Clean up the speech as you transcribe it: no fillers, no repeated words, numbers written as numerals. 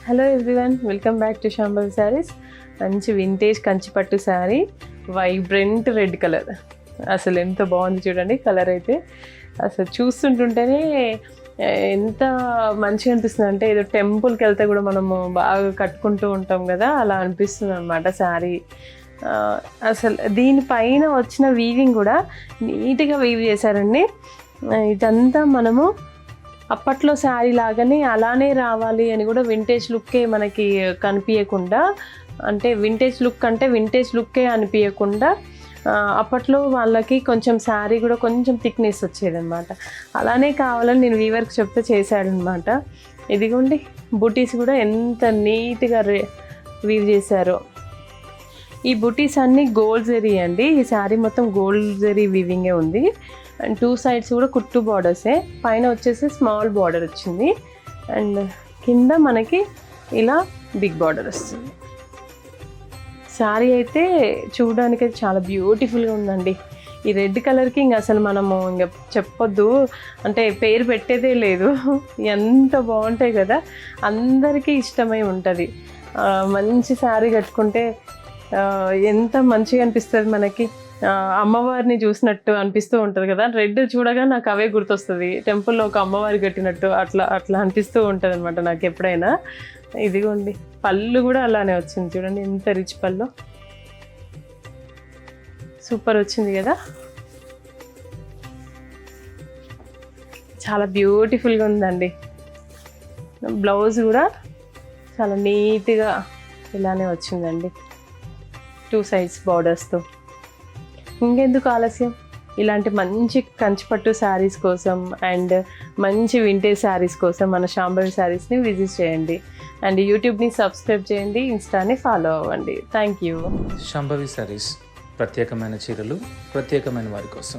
Hello everyone, welcome back to Shambhavi saris. మంచి vintage కంచిపట్టు sari, vibrant red colour. అసలు ఎంత బాగుంది చూడండి. కలర్ అయితే అసలు చూస్తుంటుంటేనే ఎంత మంచిగా అనిపిస్తుంది అంటే ఏదో టెంపుల్కి వెళ్తే కూడా మనము బాగా కట్టుకుంటూ ఉంటాం కదా, అలా అనిపిస్తుంది అనమాట శారీ. అసలు దీనిపైన వచ్చిన వీవింగ్ కూడా నీట్గా వీవ్ చేశారండి. ఇదంతా మనము అప్పట్లో శారీ లాగానే అలానే రావాలి అని కూడా వింటేజ్ లుక్కే మనకి కనిపించకుండా, అంటే వింటేజ్ లుక్ అంటే వింటేజ్ లుక్కే అనిపించకుండా అప్పట్లో వాళ్ళకి కొంచెం శారీ కూడా కొంచెం థిక్నెస్ వచ్చేదన్నమాట. అలానే కావాలని నేను వీవర్కి చెప్తే చేశాడనమాట. ఇదిగోండి బుటీస్ కూడా ఎంత నీట్గా వీవ్ చేశారో. ఈ బుటీస్ అన్నీ గోల్డ్ జరీ అండి. ఈ శారీ మొత్తం గోల్డ్ జరీ వీవింగే ఉంది. అండ్ 2 సైడ్స్ కూడా కుట్టు బార్డర్సే. పైన వచ్చేసి స్మాల్ బార్డర్ వచ్చింది అండ్ కింద మనకి ఇలా బిగ్ బార్డర్ వస్తుంది. శారీ అయితే చూడడానికి చాలా బ్యూటిఫుల్గా ఉందండి. ఈ రెడ్ కలర్కి ఇంక అసలు మనము ఇంకా చెప్పొద్దు, అంటే పేరు పెట్టేదే లేదు. ఎంత బాగుంటాయి కదా, అందరికీ ఇష్టమై ఉంటుంది. మంచి శారీ కట్టుకుంటే ఎంత మంచిగా అనిపిస్తుంది మనకి. అమ్మవారిని చూసినట్టు అనిపిస్తూ ఉంటుంది కదా. రెడ్ చూడగా నాకు అవే గుర్తొస్తుంది, టెంపుల్లో ఒక అమ్మవారి కట్టినట్టు అట్లా అట్లా అనిపిస్తూ ఉంటుంది అనమాట నాకు ఎప్పుడైనా. ఇదిగోండి పళ్ళు కూడా అలానే వచ్చింది చూడండి, ఎంత రిచ్ పళ్ళు, సూపర్ వచ్చింది కదా. చాలా బ్యూటిఫుల్గా ఉందండి. బ్లౌజ్ కూడా చాలా నీట్గా ఇలానే వచ్చిందండి, 2 సైడ్స్ బార్డర్స్తో. ఇంకెందుకు ఆలస్యం, ఇలాంటి మంచి కంచిపట్టు శారీస్ కోసం అండ్ మంచి వింటేజ్ శారీస్ కోసం మన శాంభవి శారీస్ని విజిట్ చేయండి. అండ్ యూట్యూబ్ని సబ్స్క్రైబ్ చేయండి, ఇన్స్టాని ఫాలో అవ్వండి. Thank you. శాంభవి శారీస్, ప్రత్యేకమైన చీరలు ప్రత్యేకమైన వారి కోసం.